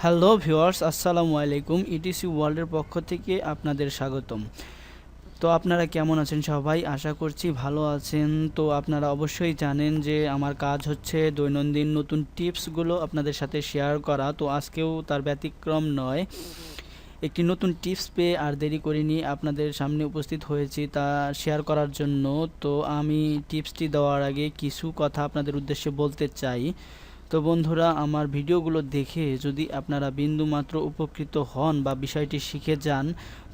Hello viewers, আসসালামু আলাইকুম। Etc ওয়ার্ল্ডের পক্ষ থেকে আপনাদের স্বাগতম। তো আপনারা কেমন আছেন সবাই? আশা করছি ভালো আছেন। তো আপনারা অবশ্যই জানেন যে আমার কাজ হচ্ছে দৈনন্দিন নতুন টিপসগুলো আপনাদের সাথে শেয়ার করা। তো আজকেও তার ব্যতিক্রম নয়। একটি নতুন টিপস পেয়ে আর দেরি করিনি, আপনাদের সামনে উপস্থিত হয়েছি তা শেয়ার করার জন্য। তো আমি টিপসটি দেওয়ার আগে কিছু কথা আপনাদের উদ্দেশ্যে বলতে চাই। তো বন্ধুরা, আমার ভিডিওগুলো দেখে যদি আপনারা বিন্দুমাত্র উপকৃত হন বা বিষয়টি শিখে যান,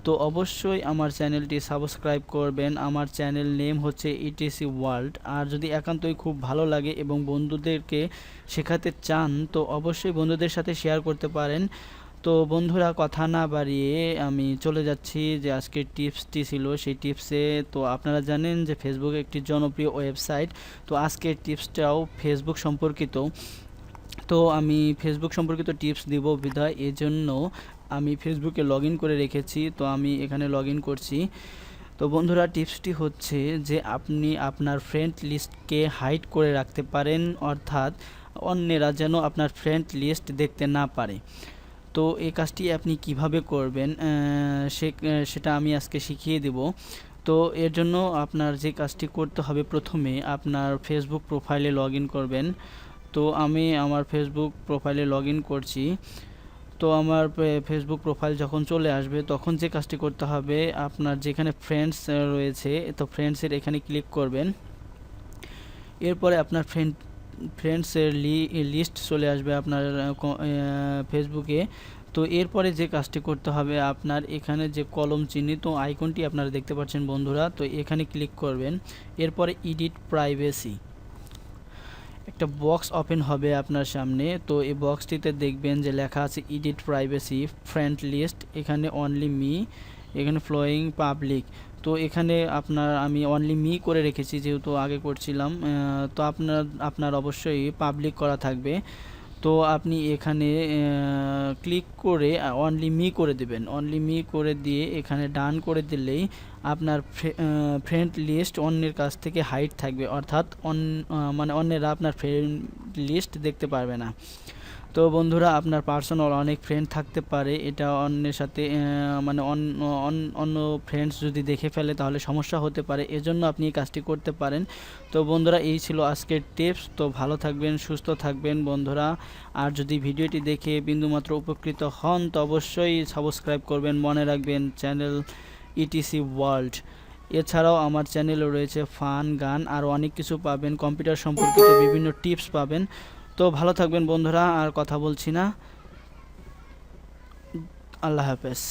তো অবশ্যই আমার চ্যানেলটি সাবস্ক্রাইব করবেন। আমার চ্যানেল নেম হচ্ছে ইটিসি ওয়ার্ল্ড। আর যদি একান্তই খুব ভালো লাগে এবং বন্ধুদেরকে শেখাতে চান, তো অবশ্যই বন্ধুদের সাথে শেয়ার করতে পারেন। তো বন্ধুরা, কথা না বাড়িয়ে আমি চলে যাচ্ছি যে আজকের টিপসটি ছিল সেই টিপসে। তো আপনারা জানেন যে ফেসবুক একটি জনপ্রিয় ওয়েবসাইট। তো আজকের টিপসটাও ফেসবুক সম্পর্কিত। তো আমি ফেসবুক সম্পর্কিত টিপস দিব বিধায় এজন্য আমি ফেসবুকে লগ ইন করে রেখেছি। তো আমি এখানে লগ ইন করছি। তো বন্ধুরা, টিপসটি হচ্ছে যে আপনি আপনার ফ্রেন্ড লিস্টকে হাইড করে রাখতে পারেন, অর্থাৎ অন্যেরা যেন আপনার ফ্রেন্ড লিস্ট দেখতে না পারে। তো এই কাজটি আপনি কিভাবে করবেন সেটা আমি আজকে শিখিয়ে দেব। তো এর জন্য আপনার যে কাজটি করতে হবে, প্রথমে আপনার ফেসবুক প্রোফাইলে লগ ইন করবেন। তো আমি আমার ফেসবুক প্রোফাইলে লগ ইন করছি। তো আমার ফেসবুক প্রোফাইল যখন চলে আসবে, তখন যে কাজটি করতে হবে, আপনার যেখানে ফ্রেন্ডস রয়েছে, তো ফ্রেন্ডসের এখানে ক্লিক করবেন। এরপরে আপনার ফ্রেন্ডসের লিস্ট চলে আসবে আপনার ফেসবুকে। তো এরপরে যে কাজটি করতে হবে, আপনার এখানে যে কলম চিহ্নিত আইকনটি আপনারা দেখতে পাচ্ছেন বন্ধুরা, তো এখানে ক্লিক করবেন। এরপরে এডিট প্রাইভেসি একটা বক্স ওপেন হবে আপনার সামনে। তো এই বক্সটিতে দেখবেন যে লেখা আছে এডিট প্রাইভেসি ফ্রেন্ড লিস্ট, এখানে অনলি মি, এখানে ফ্লোয়িং পাবলিক। তো এখানে আমি অনলি মি করে রেখেছি যেহেতু আগে করছিলাম। তো আপনার অবশ্যই পাবলিক করা থাকবে। তো আপনি এখানে ক্লিক করে অনলি মি করে দেবেন। অনলি মি করে দিয়ে এখানে ডান করে দিলেই আপনার ফ্রেন্ড লিস্ট অন্যের কাছ থেকে হাইড থাকবে, অর্থাৎ মানে অন্যেরা আপনার ফ্রেন্ড লিস্ট দেখতে পারবে না। তো বন্ধুরা, আপনার পার্সোনাল অনেক ফ্রেন্ড থাকতে পারে, এটা অন্যের সাথে মানে অন্য ফ্রেন্ডস যদি দেখে ফেলে তাহলে সমস্যা হতে পারে, এজন্য আপনি এই কাজটি করতে পারেন। তো বন্ধুরা, এই ছিল আজকের টিপস। তো ভালো থাকবেন, সুস্থ থাকবেন বন্ধুরা। আর যদি ভিডিওটি দেখে বিন্দুমাত্র উপকৃত হন, তো অবশ্যই সাবস্ক্রাইব করবেন। মনে রাখবেন চ্যানেল ইটিসি ওয়ার্ল্ড। এছাড়াও আমার চ্যানেলে রয়েছে ফান, গান আর অনেক কিছু পাবেন, কম্পিউটার সম্পর্কিত বিভিন্ন টিপস পাবেন। তো ভালো থাকবেন বন্ধুরা, আর কথা বলছি না। আল্লাহ হাফেজ।